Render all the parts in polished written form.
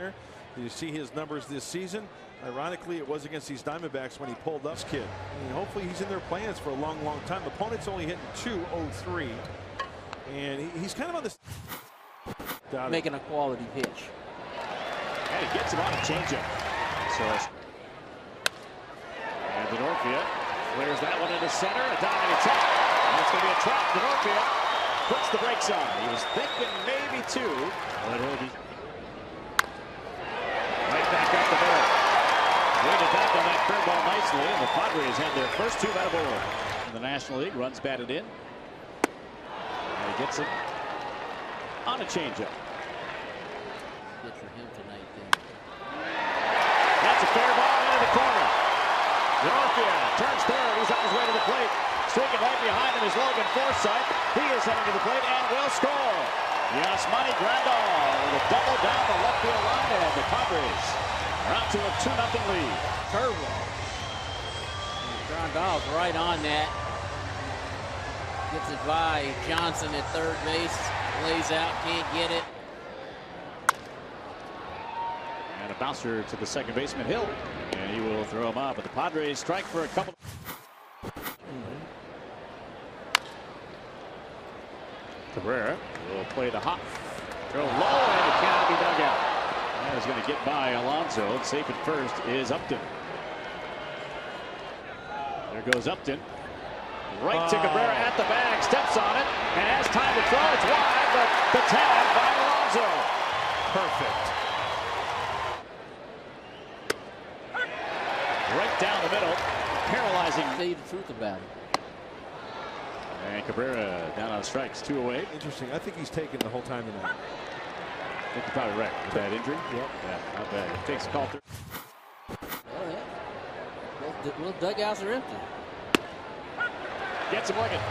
partner. You see his numbers this season. Ironically, it was against these Diamondbacks when he pulled up. Kid. I mean, hopefully he's in their plans for a long, long time. The opponent's only hitting .203, and he's kind of on this. Making a quality pitch. And he gets him on a changeup. And Denorfia clears that one into center. A diving attack. And it's going to be a trap. Denorfia puts the brakes on. He was thinking maybe two. But he'll be right back up the middle. Waited back on that curveball nicely. And the Padres had their first two bat aboard. In the National League, runs batted in. And he gets it on a changeup. Good for him tonight, then. That's a fair ball into the corner. Denorfia turns third. He's on his way to the plate. Streaking right behind him is Logan Forsythe. He is heading to the plate and will score. Yasmani Grandal with a double down the left field line, and the Padres are out to a 2-0 lead. Curveball. Grandal's right on that. Gets it by Johnson at third base. Lays out, can't get it. And a bouncer to the second baseman, Hill. And he will throw him out, but the Padres strike for a couple. Cabrera will play the hop. Throw low, and it cannot be dug out. That is going to get by Alonso. And safe at first is Upton. There goes Upton. Right to Cabrera at the bag, steps on it, and has time to throw. It's wide, but the tag by Alonso. Perfect. Right down the middle, paralyzing. Tell you the truth about it. And Cabrera down on strikes, 2 away. Interesting. I think he's taken the whole time tonight. I think you're probably right with that injury. Yep. Yeah, not bad. It takes a call through. Oh, yeah. Both dugouts are empty. Gets him looking.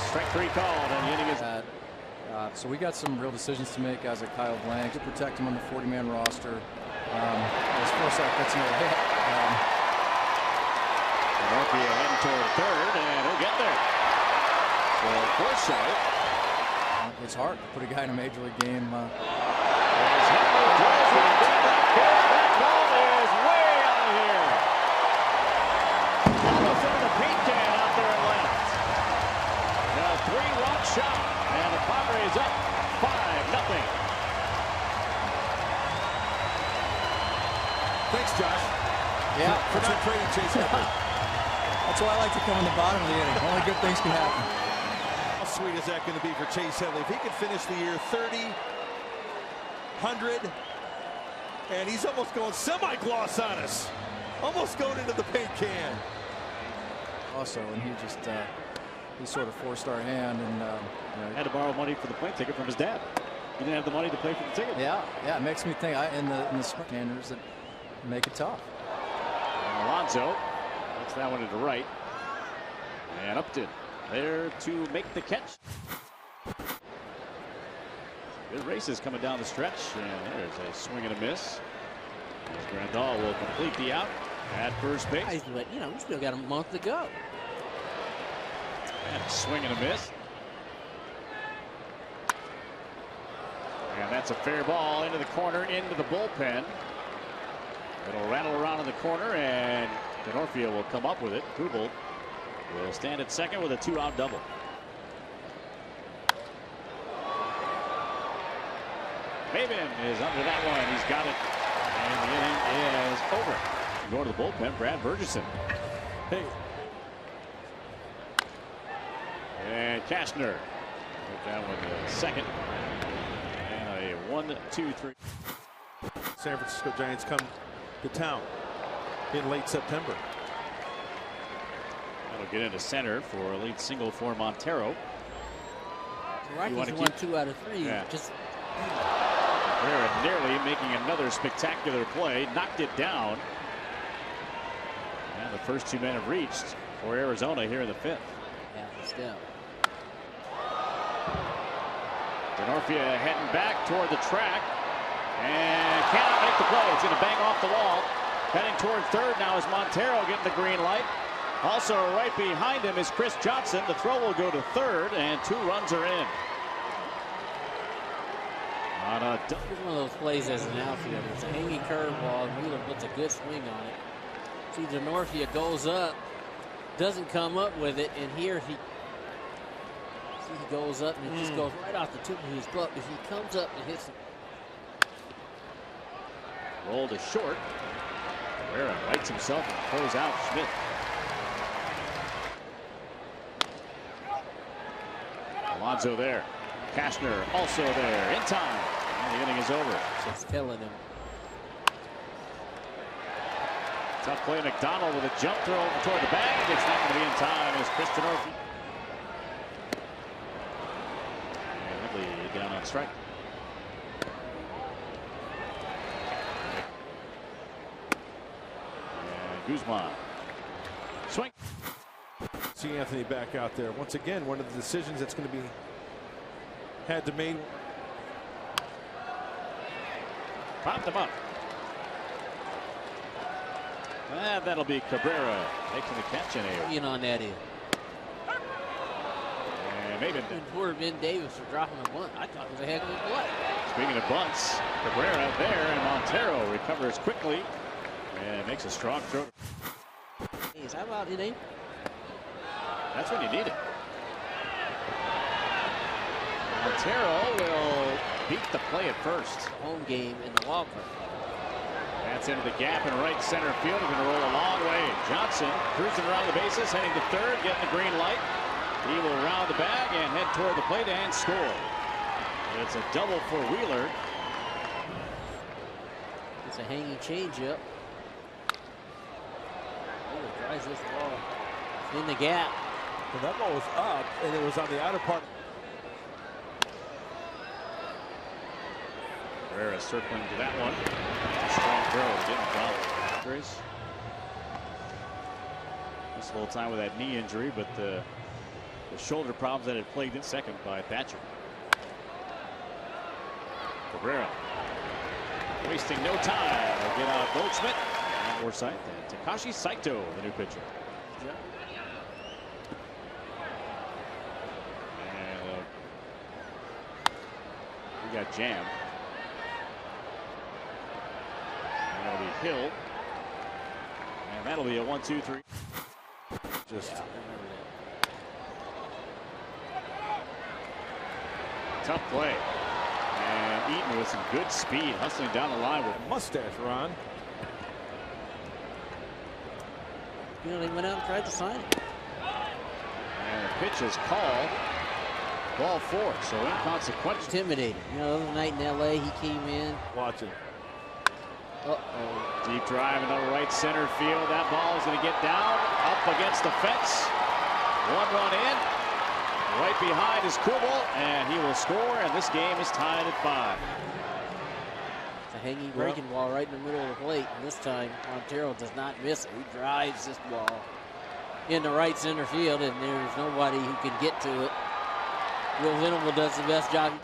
Strike 3 called, and the inning is. So we got some real decisions to make, guys like Kyle Blank, to protect him on the 40-man roster. As Forsythe gets another hit. Denorfia heading toward third, and he'll get there. So Forsythe. It's hard to put a guy in a major league game. That ball is way out of here. Almost into the paint can out there in left. A 3-run shot, and the Padres up 5-0. Thanks, Josh. Yeah, for not trading Chase Headley. That's why I like to come in the bottom of the inning. Only good things can happen. How sweet is that going to be for Chase Headley? If he could finish the year 30, 100, and he's almost going semi-gloss on us. Almost going into the paint can. Also, and he just he sort of forced our hand and Had to borrow money for the plane ticket from his dad. He didn't have the money to pay for the ticket. Yeah, it makes me think in the standards that make it tough. And Alonso takes that one into right, and Upton there to make the catch. Good races coming down the stretch, and there's a swing and a miss. As Grandal will complete the out at first base. But you know, we still got a month to go. And a swing and a miss. And that's a fair ball into the corner, into the bullpen. It'll rattle around in the corner, and Denorfia will come up with it. Kubel will stand at second with a 2-out double. Maven is under that one. He's got it. And the inning is over. Going to the bullpen, Brad Burgesson. Hey. And Kastner. Put that one to second. And a 1-2-3. San Francisco Giants come to town in late September. That'll get into center for a lead single for Montero. Rockies won 2 out of 3. Yeah. Just They're nearly making another spectacular play. Knocked it down. And the first 2 men have reached for Arizona here in the 5th. half a step. Denorfia heading back toward the track and cannot make the play. It's going to bang off the wall. Heading toward third now is Montero getting the green light. Also right behind him is Chris Johnson. The throw will go to third, and 2 runs are in. Here's one of those plays as an outfielder. It's a hanging curveball, and Wheeler puts a good swing on it. See, Denorfia goes up, doesn't come up with it, and here he goes up, and it just goes right off the tip of his glove. If he comes up and hits it. Rolled to short. Cabrera rights himself and throws out Schmidt. Alonso there. Kastner also there in time. And the inning is over. It's killing him. Tough play. McDonald with a jump throw toward the bag. It's not going to be in time as Chris Denorfia. And Ridley down on strike. And Guzman. Swing. See Anthony back out there. Once again, one of the decisions that's going to be had to make. Popped him up. And that'll be Cabrera making the catch in here. On that end. And maybe. Poor Ben Davis for dropping a bunt. I thought it was a heck of a play. Speaking of bunts, Cabrera there, and Montero recovers quickly and makes a strong throw. How about it, ain't? That's when you need it. Montero will beat the play at first. Home game in the wild card. That's into the gap in right center field. He's going to roll a long way. Johnson cruising around the bases, heading to third, getting the green light. He will round the bag and head toward the plate and score. It's a double for Wheeler. It's a hanging changeup. Drives this ball in the gap. And that ball was up, and it was on the outer part. Herrera circling to that one. Strong throw, didn't follow. Missed a little time with that knee injury, but the shoulder problems that had plagued in second by Thatcher. Cabrera wasting no time. They'll get out Goldschmidt and Forsythe and Takashi Saito, the new pitcher. And we got jammed. And that'll be Hill. And that'll be a 1-2-3. Just tough play. And Eaton with some good speed, hustling down the line with mustache, Ron. They went out and tried to sign it. And the pitch is called. Ball 4, so inconsequential. Intimidating. The other night in LA, he came in. Watch it. Uh-oh. Deep drive into right center field. That ball is going to get down, up against the fence. 1 run in. Right behind is Kubel, and he will score, and this game is tied at 5. It's a hanging breaking ball right in the middle of the plate, and this time Montero does not miss it. He drives this ball into right center field, and there's nobody who can get to it. Will Venable does the best job.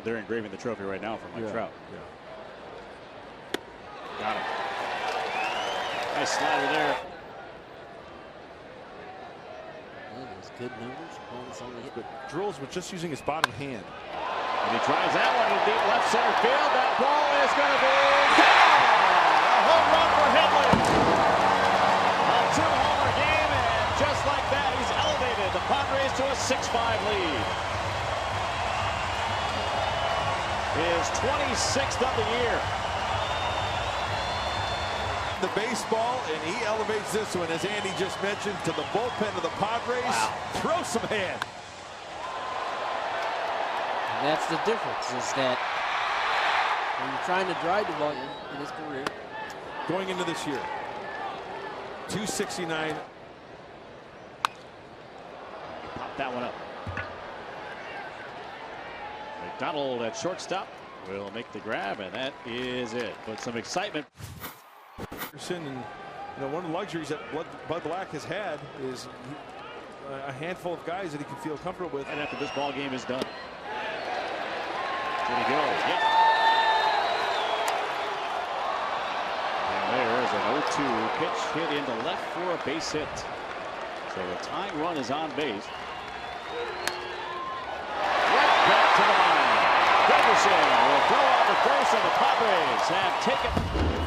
They're engraving the trophy right now for Mike Trout. Yeah. Got him. Nice slider there. Good numbers. Opponents only hit. But Drills was just using his bottom hand. And he drives that one to deep left center field. That ball is going to be gone! A home run for Headley. A 2-homer game, and just like that, he's elevated the Padres to a 6-5 lead. His 26th of the year. The baseball, and he elevates this one, as Andy just mentioned, to the bullpen of the Padres. Wow. Throw some hand. And that's the difference, is that when you're trying to drive the ball in his career. Going into this year, 269. Pop that one up. McDonald at shortstop will make the grab, and that is it. But some excitement. And one of the luxuries that Bud Black has had is a handful of guys that he can feel comfortable with. And after this ball game is done. There he goes. Yep. And there is an 0-2 pitch hit into left for a base hit. So the tying run is on base. Right back to the line. Ferguson will to first, and the Padres have taken.